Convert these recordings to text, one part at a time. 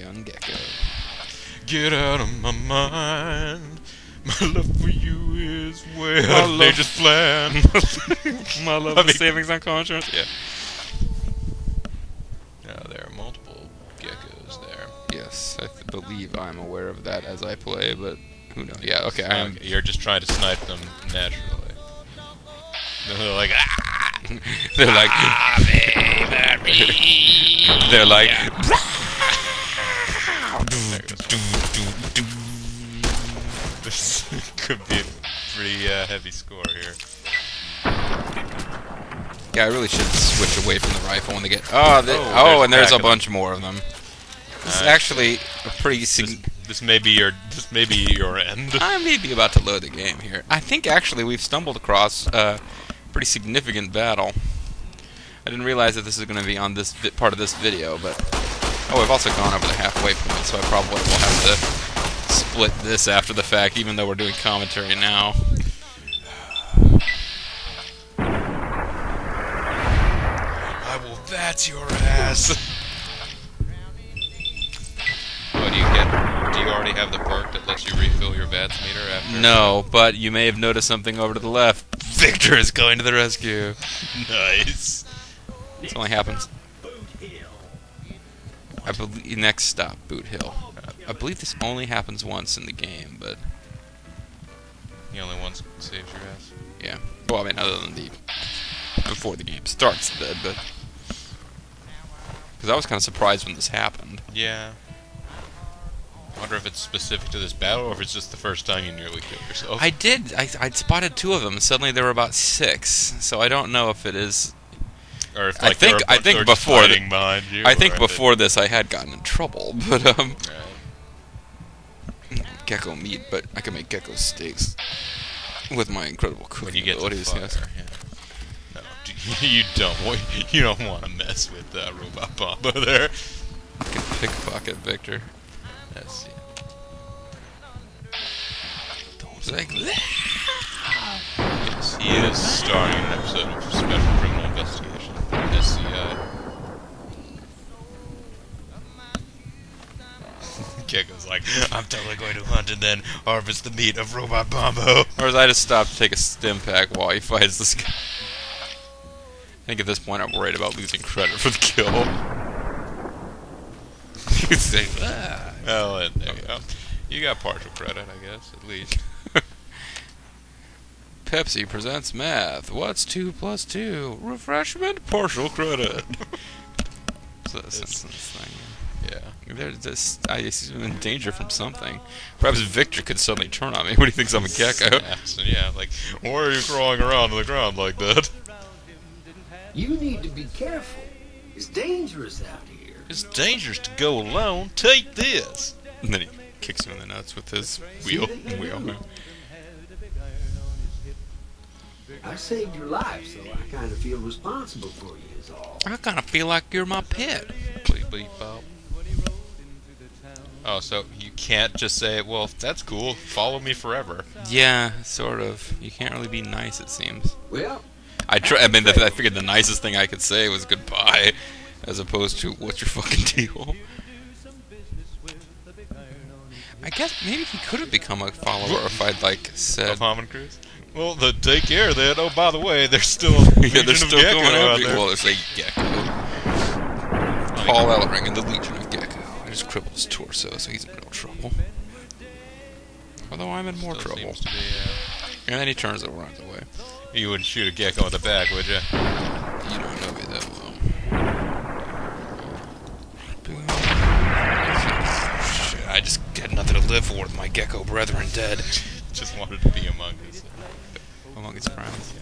young gecko. Get out of my mind. My love for you is way My out of love- nature's plan. My love I mean- savings on car insurance. Yeah. There are multiple geckos there. Yes, I believe I'm aware of that as I play, but who knows? Yeah, okay, I am. You're just trying to snipe them naturally. They're like, ah! They're like, they're like, This could be a pretty heavy score here. yeah, I really should switch away from the rifle when they get. And there's a bunch more of them. This is actually a pretty. This may be your end. I may be about to load the game here. I think actually we've stumbled across a pretty significant battle. I didn't realize that this is going to be on this part of this video, but we've also gone over the halfway point, so I probably will have to split this after the fact, even though we're doing commentary now. I will bat your ass. Do you already have the perk that lets you refill your VATS meter after? No, but you may have noticed something over to the left. Victor is going to the rescue. Nice. This only happens. I believe next stop, Boot Hill. I believe this only happens once in the game, but He only once saves your ass. yeah. Well, I mean, other than before the game starts, but because I was kind of surprised when this happened. Yeah. Wonder if it's specific to this battle or if it's just the first time you nearly killed yourself. I'd spotted 2 of them, and suddenly there were about 6. So I don't know if it is. Or if I think before behind you. I think before this I had gotten in trouble, but gecko meat, but I can make gecko steaks with my incredible cooking when you get to abilities. fire, Yes. yeah. No, you don't want to mess with Robot Bombo there. I can pickpocket Victor. Let's see. It's like, Yes, he is starring in an episode of Special Criminal Investigation, SCI. Gecko's like, I'm totally going to hunt and then harvest the meat of Robot Bombo. or as I just stop to take a stim pack while he fights this guy. I think at this point I'm worried about losing credit for the kill. He's like, Well, and there you go. You got partial credit, I guess, at least. Pepsi presents math. What's 2 plus 2? Refreshment, partial credit. So that's this thing. Yeah. I'm in danger from something. Perhaps Victor could suddenly turn on me when he thinks I'm a gecko. Yeah, like, why are you crawling around on the ground like that? You need to be careful. It's dangerous out here. It's dangerous to go alone. Take this. And then he kicks you in the nuts with his wheel. I saved your life, so I kind of feel responsible for you, is all. I kind of feel like you're my pet. Bleep, bleep, bop. Oh, so you can't just say, well, that's cool, follow me forever. Yeah, sort of. You can't really be nice, it seems. Well, I figured the nicest thing I could say was goodbye, as opposed to what's your fucking deal. I guess maybe he could have become a follower if I'd said. Of Hammond Cruise? Well, take care then. Oh, by the way, there's still Yeah, they're still going out after. there. Well, there's a gecko. Paul Ellering in the Legion of Gecko. I just crippled his torso, so he's in real trouble. Although I'm in more Still trouble. seems to be, And then he turns and runs away. you wouldn't shoot a gecko in the back, would you? You don't know me that well. Shit, I just had nothing to live for with my gecko brethren dead. Just wanted to be among us. Among his friends, yeah.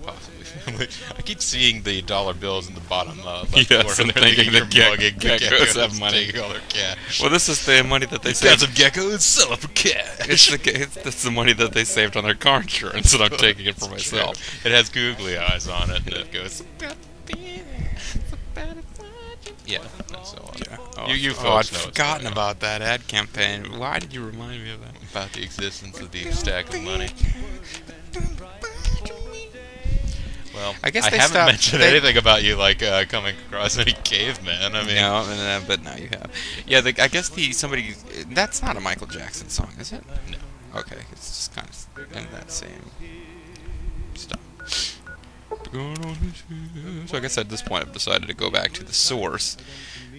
Possibly. I keep seeing the dollar bills in the bottom left Yes, corner. and They're thinking the mugging geckos have money. taking all their cash. Well, this is the money that they Got saved. some geckos, sell it for cash. It's the money that they saved on their car insurance, and I'm taking it for myself. It has googly eyes on it that goes. Yeah, and so on. Yeah. You I'd folks know what's forgotten going on. about that ad campaign. Why did you remind me of that? About the existence of the stack of money. Well, I guess I they haven't stopped. mentioned anything about you like coming across any cavemen. I mean, No, but now you have. Yeah, I guess somebody. That's not a Michael Jackson song, is it? no. Okay, it's just kind of in that same stuff. So I guess at this point I've decided to go back to the source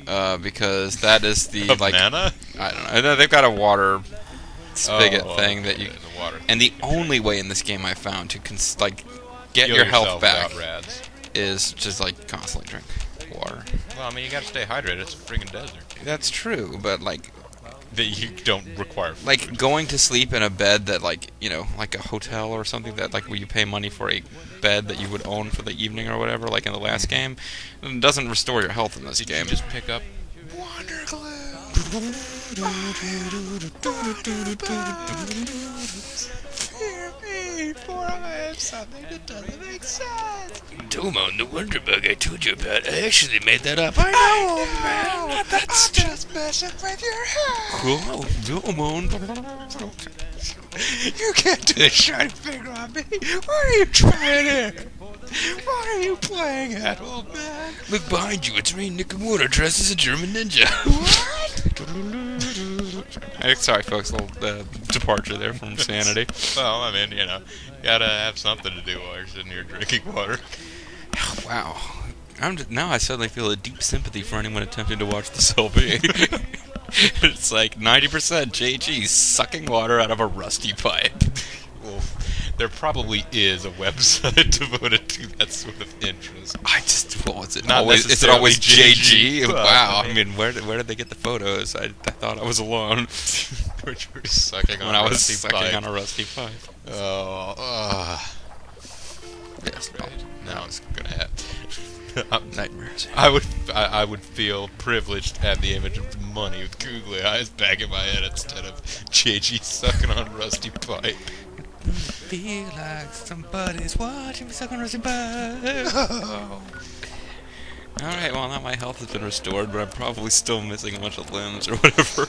because that is the Of mana? I don't know. They've got a water spigot thing that you. there's a water. And the only way in this game I found to get Heal your health yourself back without rads. is just like constantly drink water. Well, I mean, you gotta stay hydrated. It's a friggin' desert. That's true, but That you don't require food. like going to sleep in a bed that like a hotel or something that like where you pay money for a bed that you would own for the evening or whatever, like in the last game, it doesn't restore your health in this Did game. you just pick up Wonder Glue. Fear me, for I have something that doesn't make sense. Domon, the Wonder Bug I told you about, I actually made that up. I know, man. That's just messing with your head. Cool, Domon. You can't do a shiny finger on me. What are you trying here? What are you playing at, old man? Look behind you, it's Rain Nakamura dressed as a German ninja. What? Sorry, folks, a little departure there from sanity. Well, I mean, you gotta have something to do while you're sitting here drinking water. Wow. Now I suddenly feel a deep sympathy for anyone attempting to watch this LP. It's like 90% JG sucking water out of a rusty pipe. Well, there probably is a website devoted to that sort of interest. Is it Not always necessarily JG? JG, but, Wow. I I mean, where did they get the photos? I thought I was alone Which were sucking on when I was rusty sucking pipe. on a rusty pipe. Oh, Yes, right. Now it's gonna happen. nightmares. I would feel privileged to have the image of money with googly eyes back in my head instead of JG sucking on rusty pipe. Feel like somebody's watching me suck on rusty pipe. Alright, well now my health has been restored, but I'm probably still missing a bunch of limbs or whatever.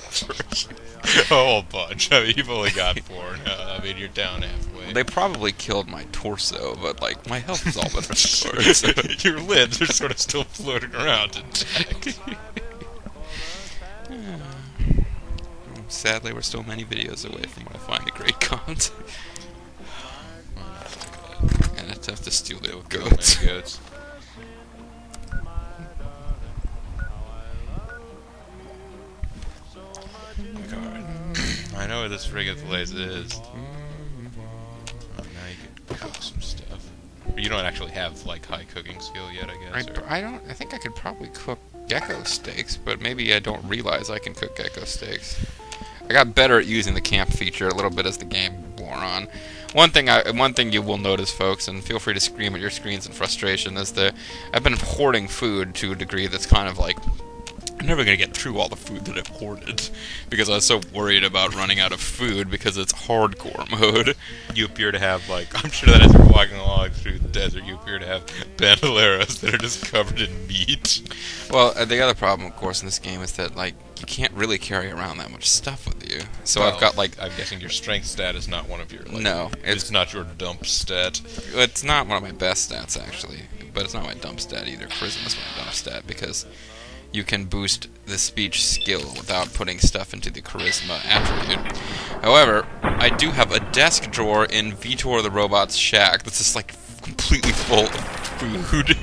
A whole bunch. I mean, you've only got 4 now. I mean, you're down halfway. They probably killed my torso, but like my health has all been restored. So. Your limbs are sort of still floating around intact. Sadly, we're still many videos away from when I find the great content. And it's tough to steal the goats. Goats. I know where this friggin' place is. Oh, now you can cook some stuff. You don't actually have like high cooking skill yet, I guess. or- I think I could probably cook gecko steaks, but maybe I don't realize I can cook gecko steaks. I got better at using the camp feature a little bit as the game wore on. One thing you will notice, folks, and feel free to scream at your screens in frustration, is that I've been hoarding food to a degree that's kind of like I'm never going to get through all the food that I've hoarded because I was so worried about running out of food because it's hardcore mode. You appear to have, like, I'm sure that as you're walking along through the desert, you appear to have bandoleros that are just covered in meat. Well, the other problem, of course, in this game is that, like, you can't really carry around that much stuff with you. So Well, I've got, like... I'm guessing your strength stat is not one of your, like... No, It's not your dump stat. It's not one of my best stats, actually. But it's not my dump stat either. Charisma is my dump stat because you can boost the speech skill without putting stuff into the charisma attribute. However, I do have a desk drawer in Vitor the Robot's shack that's just, like, completely full of food.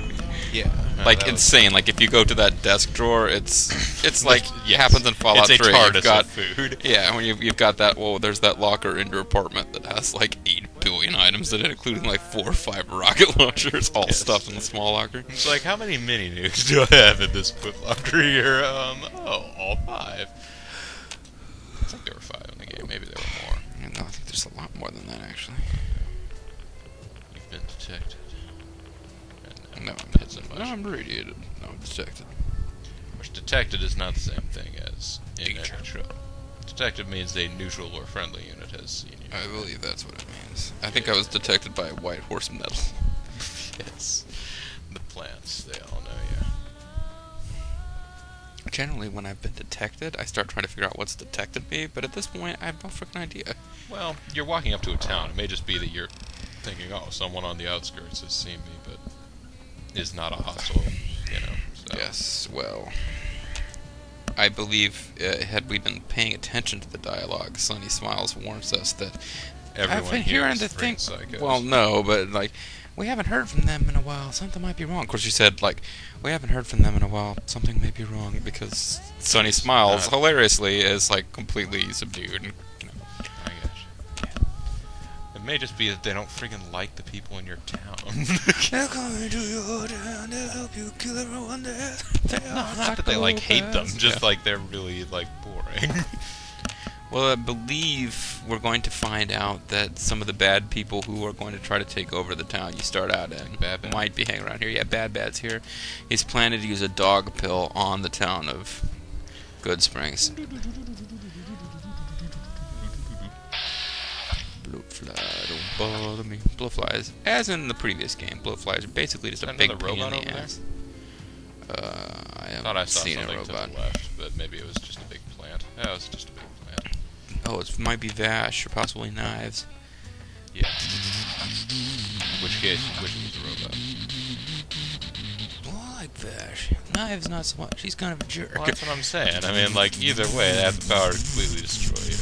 Yeah. Like, insane. Like, if you go to that desk drawer, it's like, Yes. happens in Fallout It's a 3. TARDIS You've got, of food. yeah, when you've got that, well, there's that locker in your apartment that has, like, 8 billion items in it, including, like, 4 or 5 rocket launchers, all Yes. stuffed in the small locker. It's like, how many mini nukes do I have in this foot locker here? All 5. I think there were 5 in the game. Maybe there were more. No, I think there's a lot more than that, actually. You've been detected. No, much. I'm radiated. No, I'm detected. Which detected is not the same thing as in Danger. neutral. Detected means a neutral or friendly unit has seen you. I believe that's what it means. I think I was detected by a white horse metal. Yes. The plants, they all know you. Generally, when I've been detected, I start trying to figure out what's detected me, but at this point, I have no freaking idea. Well, you're walking up to a town. It may just be that you're thinking, oh, someone on the outskirts has seen me, but is not a hostile, you know. So. Yes, well, I believe had we been paying attention to the dialogue, Sunny Smiles warns us that Everyone I've been here hearing is the thing. psychos. Well, no, but like we haven't heard from them in a while. Something might be wrong. Of course, she said like we haven't heard from them in a while. Something may be wrong because Sunny Smiles hilariously is like completely subdued. And, you know. I guess. It may just be that they don't friggin' like the people in your town. They're coming to your town to help you kill everyone there. Not that they like hate them, just like they're really like boring. Well, I believe we're going to find out that some of the bad people who are going to try to take over the town you start out in might be hanging around here. Yeah, Bad's here. He's planning to use a dog pill on the town of Good Springs. Blowfly, don't bother me. Blowflies, as in the previous game, blowflies are basically just a big pain in the ass. I haven't seen a robot. To the left, but maybe it was just a big plant. Oh, it was just a big plant. Oh, it might be Vash or possibly Knives. Yeah. Which case, which was the robot? Well, I like Vash. Knives not so much. He's kind of a jerk. Well, that's what I'm saying. I mean, like, either way, they have the power to completely destroy you.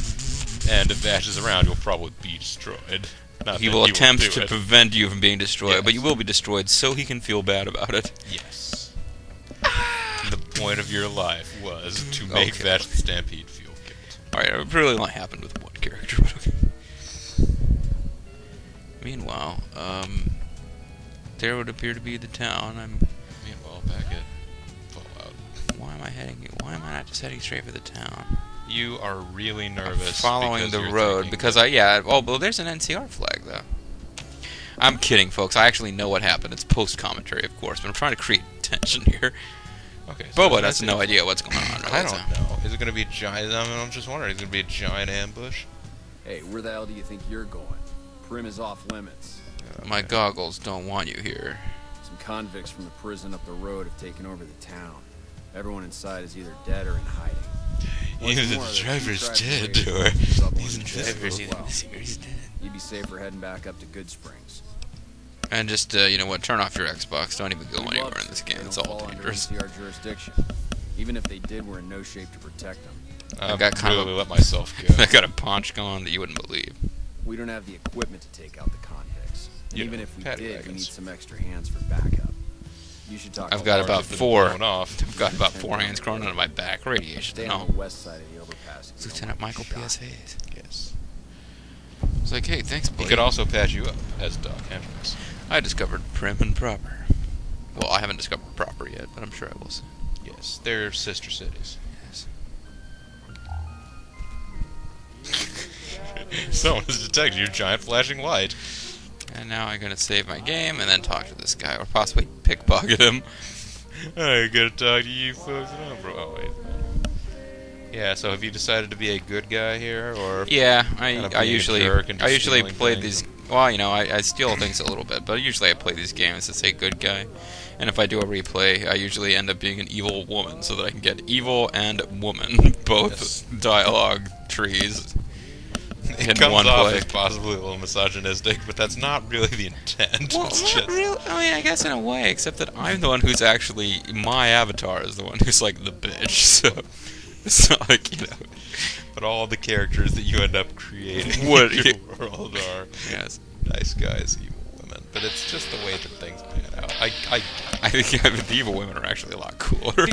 And if Vash is around, you'll probably be destroyed. Not he will attempt to prevent you from being destroyed, but you will be destroyed so he can feel bad about it. Yes. The point of your life was to make Vash the Stampede feel guilt. Alright, it really only happened with one character, but okay. Meanwhile, there would appear to be the town. Meanwhile, back at Fallout. Why am I not just heading straight for the town? You are really nervous. Following the road because well, there's an NCR flag though. I'm kidding, folks. I actually know what happened. It's post-commentary, of course, but I'm trying to create tension here. Okay. So Bobo has no idea what's going on. Really, I don't know. Is it going to be a giant? I mean, I'm just wondering. Is it going to be a giant ambush? Hey, where the hell do you think you're going? Primm is off limits. My goggles don't want you here. Some convicts from the prison up the road have taken over the town. Everyone inside is either dead or in hiding. Either the driver's dead or he's dead. You'd be safer heading back up to Good Springs. And just, you know what, turn off your Xbox. Don't even go anywhere in this game. It's all dangerous. Our jurisdiction. Even if they did, we're in no shape to protect them. I got kind of let myself go. I got a punch going that you wouldn't believe. We don't have the equipment to take out the convicts. And even if we did, wagons. we need some extra hands for backup. You should talk. I've got about four. I've got about 4 hands crawling out of my back. Radiation. Stay on the west side of the overpass. Lieutenant Michael P.S. Hayes. Yes. I was like, hey, thanks, buddy. He could also patch you up as Doc Hendricks. I discovered Primm and Proper. Well, I haven't discovered Proper yet, but I'm sure I will soon. Yes, they're sister cities. Yes. Someone has detected your giant flashing light. And now I'm gonna save my game and then talk to this guy, or possibly pickpocket him. I gotta talk to you folks. Oh, bro. Oh, wait. Yeah, so have you decided to be a good guy here, or? Yeah, I usually play things? these. Well, you know, I steal things a little bit, but usually I play these games to say good guy. And if I do a replay, I usually end up being an evil woman, so that I can get evil and woman, both dialogue trees. It comes off as possibly a little misogynistic, but that's not really the intent. Well, not really. I mean, I guess in a way, except that I'm the one who's actually, my avatar is the one who's like the bitch, so it's not like, you know. But all the characters that you end up creating in your world are nice guys, evil women. But it's just the way that things pan out. I think the evil women are actually a lot cooler.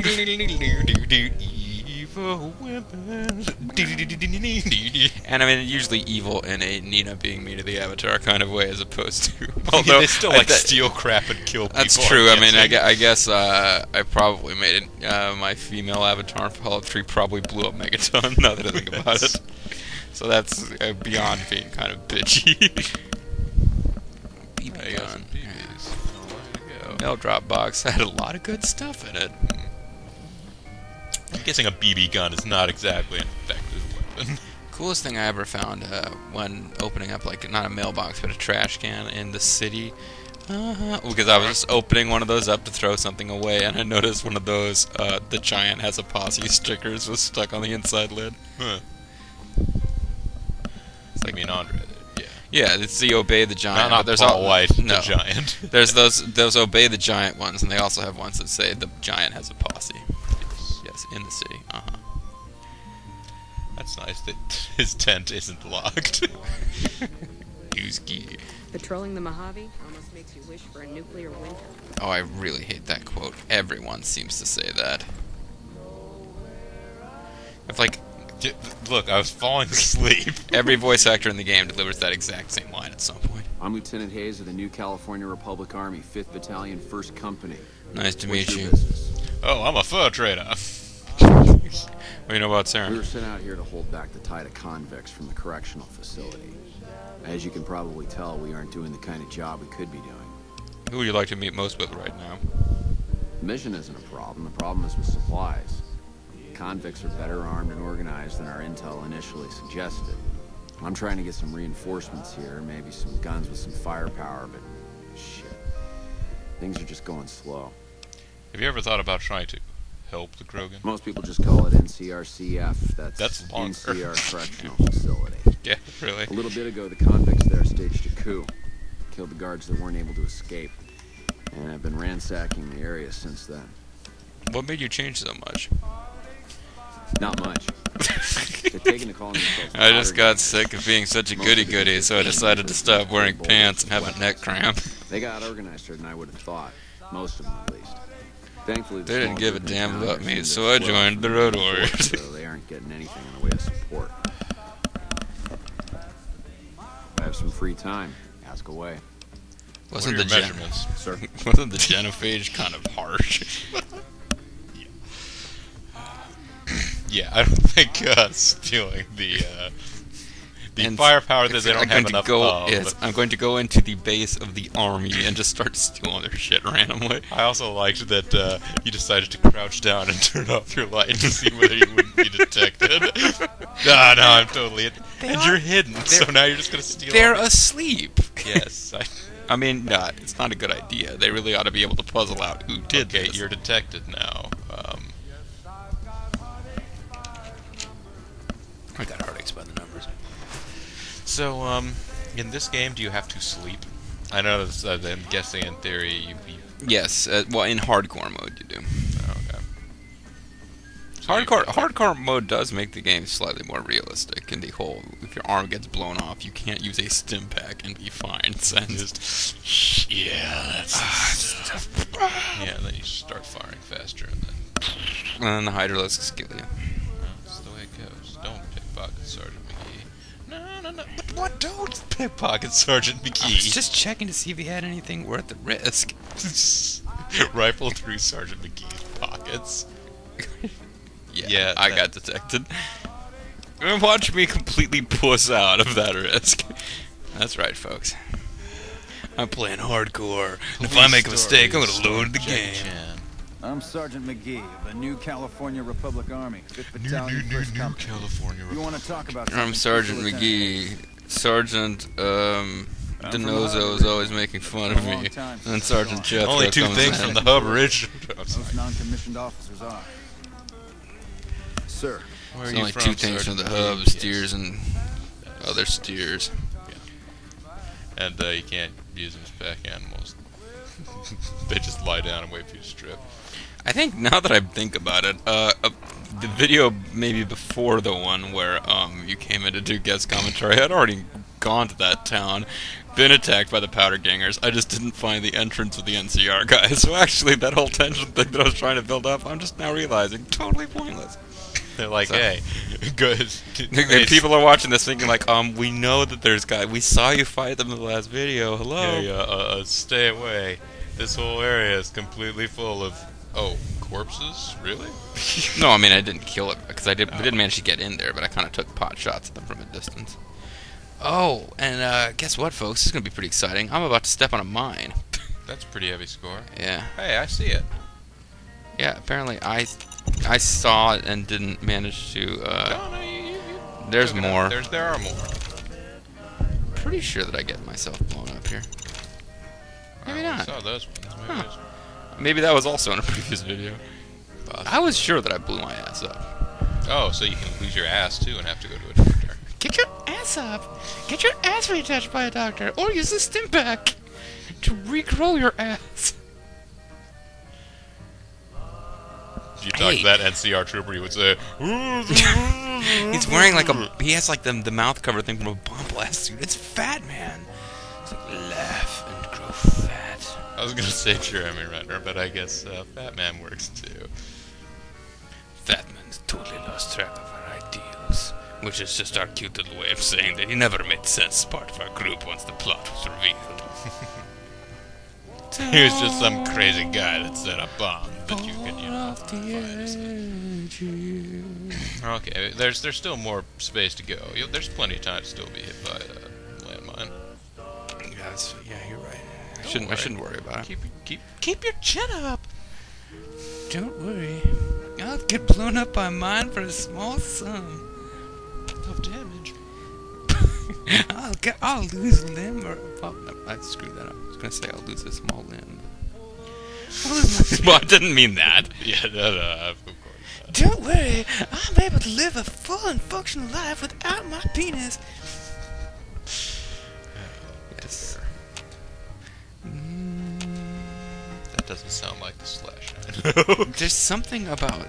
Evil women. And I mean, usually evil in a Nina being me to the Avatar kind of way, as opposed to. Although they still like steal crap and kill people. That's true. I mean, I guess I probably made it. My female Avatar in Fallout 3 probably blew up Megaton. Now that I think about it, so that's beyond being kind of bitchy. BB gun. Mail drop box had a lot of good stuff in it. I'm guessing a BB gun is not exactly an effective weapon. Coolest thing I ever found when opening up, like, not a mailbox, but a trash can in the city. Because I was just opening one of those up to throw something away, and I noticed one of those, the giant has a posse stickers was stuck on the inside lid. Huh. It's like, I mean, Andre did, yeah. Yeah, it's the Obey the Giant. Not but there's Paul White, no. the Giant. There's those Obey the Giant ones, and they also have ones that say the Giant has a posse. Yes, in the city. That's nice that his tent isn't locked. Yuski. Patrolling the Mojave almost makes you wish for a nuclear winter. Oh, I really hate that quote. Everyone seems to say that. If like Look, I was falling asleep. every voice actor in the game delivers that exact same line at some point. I'm Lieutenant Hayes of the New California Republic Army, 5th Battalion, 1st Company. Nice to What's meet your you. business? Oh, I'm a fur trader. What do you know about We Sarah? were sent out here to hold back the tide of convicts from the correctional facility. As you can probably tell, we aren't doing the kind of job we could be doing. Who would you like to meet most with right now? The mission isn't a problem. The problem is with supplies. Convicts are better armed and organized than our intel initially suggested. I'm trying to get some reinforcements here, maybe some guns with some firepower, but shit. Things are just going slow. Have you ever thought about trying to help the Krogan? Most people just call it NCRCF. That's longer. NCR Correctional Facility. Yeah, really. A little bit ago, the convicts there staged a coup. Killed the guards that weren't able to escape. And I've been ransacking the area since then. What made you change so much? Not much. They're taking to calling themselves I just got powder sick of being such a goody-goody, so I decided to stop wearing pants and have a neck cramp. gangsters. They got organizer than I would have thought. Most of them, at least. Thankfully, the They didn't small give a group in damn town about there me, seemed so to I swell joined from the Road force, Warriors. So they aren't getting anything in the way of support. I have some free time. Ask away. Wasn't What the are your measurements? Sir? wasn't the genophage kind of harsh? Yeah, I don't think stealing the And firepower that it's- they don't I'm have going to enough go, of. Yes, I'm going to go into the base of the army and just start stealing their shit randomly. I also liked that you decided to crouch down and turn off your light to see whether you wouldn't be detected. No, I'm totally... And you're hidden, so now you're just going to steal They're all- asleep. Yes. I mean, it's not a good idea. They really ought to be able to puzzle out who did Okay, this. you're detected now. I got heartaches by the numbers. So, in this game, do you have to sleep? I know that's, I'm guessing in theory you... Yes, well, in hardcore mode you do. Oh, okay. So Hardcore mode does make the game slightly more realistic in the whole, if your arm gets blown off, you can't use a stim pack and be fine. Yeah, that's yeah, and then you start firing faster, and then... And then the Hydralisks kill you. Well, that's the way it goes. Don't pickpocket Sergeant McGee. No. What? Don't pickpocket Sergeant I was McGee. just checking to see if he had anything worth the risk. Rifle through Sergeant McGee's pockets. Yeah, I got detected. And watch me completely puss out of that risk. That's right, folks. I'm playing hardcore, and if I make a mistake, I'm gonna load the game. I'm Sergeant McGee of the New California Republic Army, 5th Battalion, 1st Company. California. You want to talk about I'm something, Sergeant Lieutenant McGee. Hayes? Sergeant, from DeNozo is Hub always making fun For of a long me. time And then since Sergeant I Jethro Only two comes things in. from the hub ridge. Most non-commissioned officers are. Sir, Where There's are you only from, two things from Sergeant the hub, McGee? steers and other steers. And you can't use them as pack animals. They just lie down and wait for you to strip. I think now that I think about it, the video maybe before the one where you came in to do guest commentary, I'd already gone to that town, been attacked by the powder gangers. I just didn't find the entrance of the NCR guys. So actually, that whole tension thing that I was trying to build up, I'm just now realizing totally pointless. They're like, So- hey, good. And people are watching this thinking like, we know that there's guys. We saw you fight them in the last video. Hello. Hey, stay away. This whole area is completely full of... Oh, corpses? Really? No, I mean I didn't kill it because I didn't manage to get in there, but I kind of took pot shots at them from a distance. Oh, and guess what, folks? This is gonna be pretty exciting. I'm about to step on a mine. That's a pretty heavy score. Yeah, Hey, I see it. yeah. Apparently, I saw it and didn't manage to. No, There's took it more. out. There are more. Pretty sure that I get myself blown up here. Maybe I not. saw those ones. Maybe Huh. those- Maybe that was also in a previous video. I was sure that I blew my ass up. Oh, so you can lose your ass too and have to go to a doctor. Get your ass ass up. Get your ass retouched by a doctor, or use the stim pack to regrow your ass. If you talk to that NCR trooper, you would say, He's wearing like he has like the mouth cover thing from a bomb blast suit. It's Fat Man. It's like, laugh and grow fat. I was gonna say Jeremy Renner, but I guess Fat Man works too. Fat Man's totally lost track of our ideals, which is just our cute little way of saying that he never made sense as part of our group once the plot was revealed. He was just some crazy guy that set a bomb that you could, Okay, there's still more space to go. There's plenty of time to still be hit by a landmine. Yeah, you're right. I shouldn't worry about it. Keep your chin up. Don't worry. I'll get blown up by mine for a small sum of damage. I'll lose a limb or I screwed that up. I was gonna say I'll lose a small limb. Well, I didn't mean that. Yeah, no, of course. Don't worry, I'm able to live a full and functional life without my penis. Yes. That doesn't sound like the slash. There's something about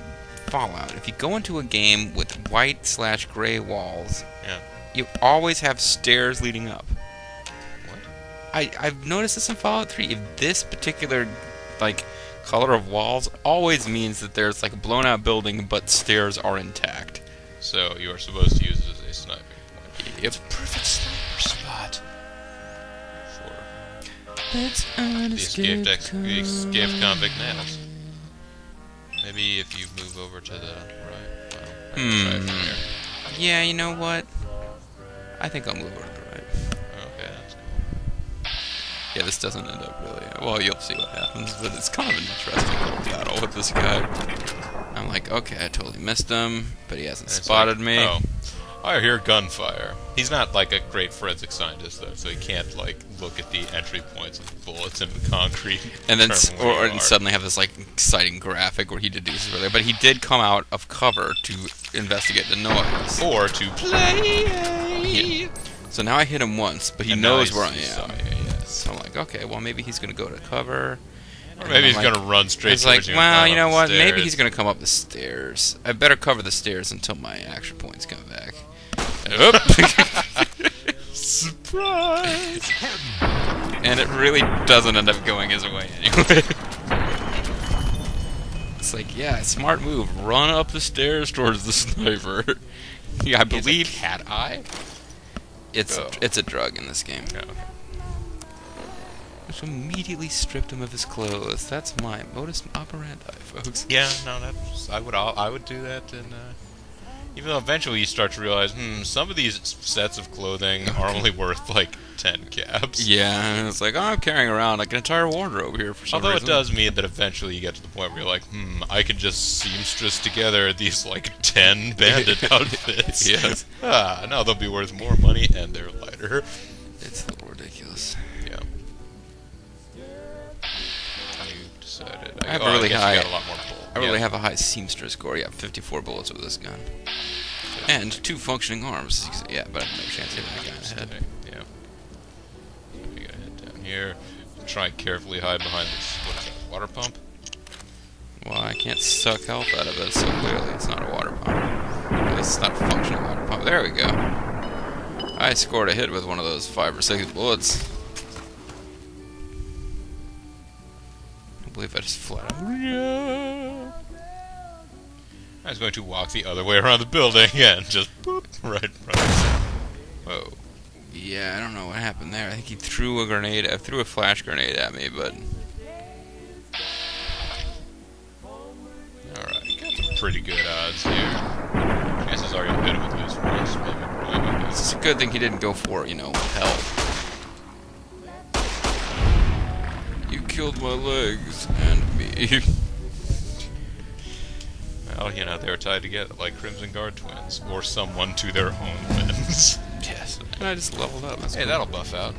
Fallout. If you go into a game with white/gray walls, yeah, you always have stairs leading up. What? I've noticed this in Fallout 3. If this particular color of walls always means that there's like a blown out building, but stairs are intact. So you are supposed to use it as a sniping point. Yep. It's a perfect sniper spot for the escaped convict nails. Maybe if you move over to the right. Well, I can try it from here. Yeah, you know what? I think I'll move over to the right. Okay, that's cool. Yeah, this doesn't end up really. Well, you'll see what happens, but it's kind of an interesting little battle with this guy. I'm like, okay, I totally missed him, but he hasn't spotted me. Oh, I hear gunfire. He's not like a great forensic scientist though, so he can't look at the entry points of the bullets in the concrete. And then suddenly have this exciting graphic where he deduces where they are. But he did come out of cover to investigate the noise. Or to play. Yeah. So now I hit him once, but he knows where I am. Yes. So I'm like, okay, well maybe he's gonna go to cover. Or maybe he's gonna run straight towards you. Well, you know what? Maybe he's gonna come up the stairs. I better cover the stairs until my action points come back. Surprise! And it really doesn't end up going his way anyway. It's like, yeah, smart move. Run up the stairs towards the sniper. Yeah, I believe cat eye. It's a drug in this game. Oh, okay. Which immediately stripped him of his clothes. That's my modus operandi, folks. Yeah, no, I would do that, and even though eventually you start to realize, some of these sets of clothing are only worth 10 caps. Yeah, and it's like, I'm carrying around an entire wardrobe here for some reason. Although it does mean that eventually you get to the point where you're like, I can just seamstress together these 10 bandit outfits. Yes. Now they'll be worth more money and they're lighter. It's a little ridiculous. Yeah. You decided. I have a really high. You got a lot more bullets. I really have a high seamstress score. Yeah, 54 bullets with this gun. And 2 functioning arms. Yeah, but I have no chance of hitting that guy in the head. Yeah. We gotta head down here. Try and carefully hide behind this, what is that, water pump? Well, I can't suck health out of it, so clearly it's not a water pump. At least it's not a functional water pump. There we go. I scored a hit with one of those 5 or 6 bullets. I believe I just flat out. I was going to walk the other way around the building and just boop, right in front of us. Whoa. Yeah, I don't know what happened there. I think he threw a flash grenade at me, but... Alright, got some pretty good odds here. Chances are you'll hit him with loose force, maybe. It's a good thing he didn't go for, health. You killed my legs and me. Well, they were tied together like Crimson Guard twins, or someone to their own limbs. Yes. And I just leveled up. That's hey, cool. That'll buff out.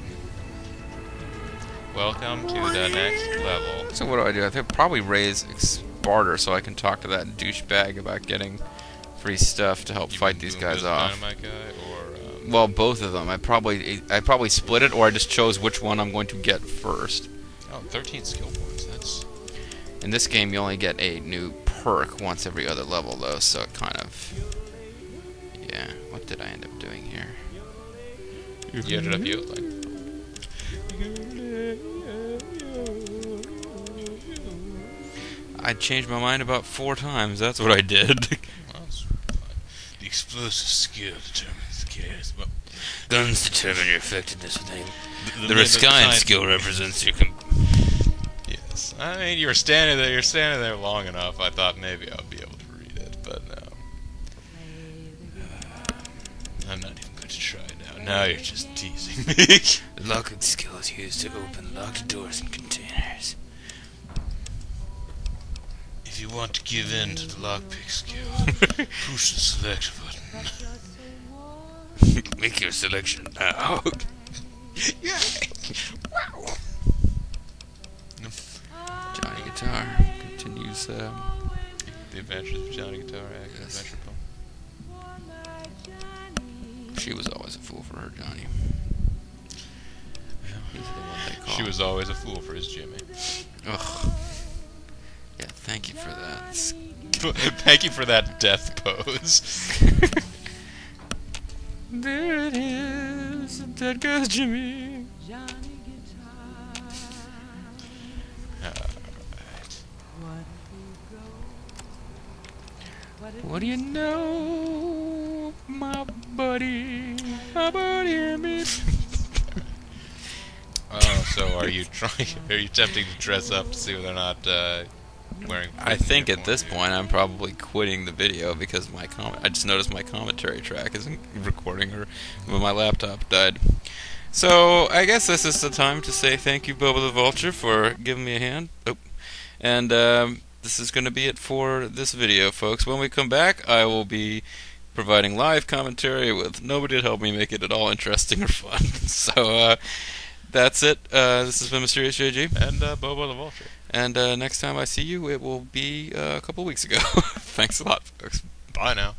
Welcome to the next level. So what do? I think I'll probably raise barter so I can talk to that douchebag about getting free stuff to help fight these guys off. Dynamite guy, or Well, both of them. I probably split it, or I just chose which one I'm going to get first. Oh, 13 skill points. That's... In this game, you only get a new perk once every other level, though, so it kind of... Yeah, what did I end up doing here? You ended up healing. I changed my mind about 4 times, that's what I did. Well, that's fine. The explosive skill determines the case. Well, Guns determine your effectiveness with aim. The men Riscine of the skill represents your... yes. I mean, you were standing there. You're standing there long enough. I thought maybe I'll be able to read it, but no. I'm not even going to try now. Now you're just teasing me. The locking skill is used to open locked doors and containers. If you want to give in to the lockpick skill, push the select button. Make your selection now. Yeah. Wow. Johnny Guitar continues... The Adventures of Johnny Guitar Act Yes. Adventure Poem. She was always a fool for her Johnny. He's the one they call. She was always a fool for his Jimmy. Ugh. Yeah, thank you for that. Thank you for that death pose. There it is. That goes Jimmy. What do you know, my buddy and me? Oh, so are you trying? Are you attempting to dress up to see whether or not wearing? I think at this point I'm probably quitting the video because I just noticed my commentary track isn't recording, or my laptop died. So I guess this is the time to say thank you, Bobo the Vulture, for giving me a hand. Oh. And this is going to be it for this video, folks. When we come back, I will be providing live commentary with nobody to help me make it at all interesting or fun. So that's it. This has been Mysterious JG. And Bobo the Vulture. And next time I see you, it will be a couple weeks ago. Thanks a lot, folks. Bye now.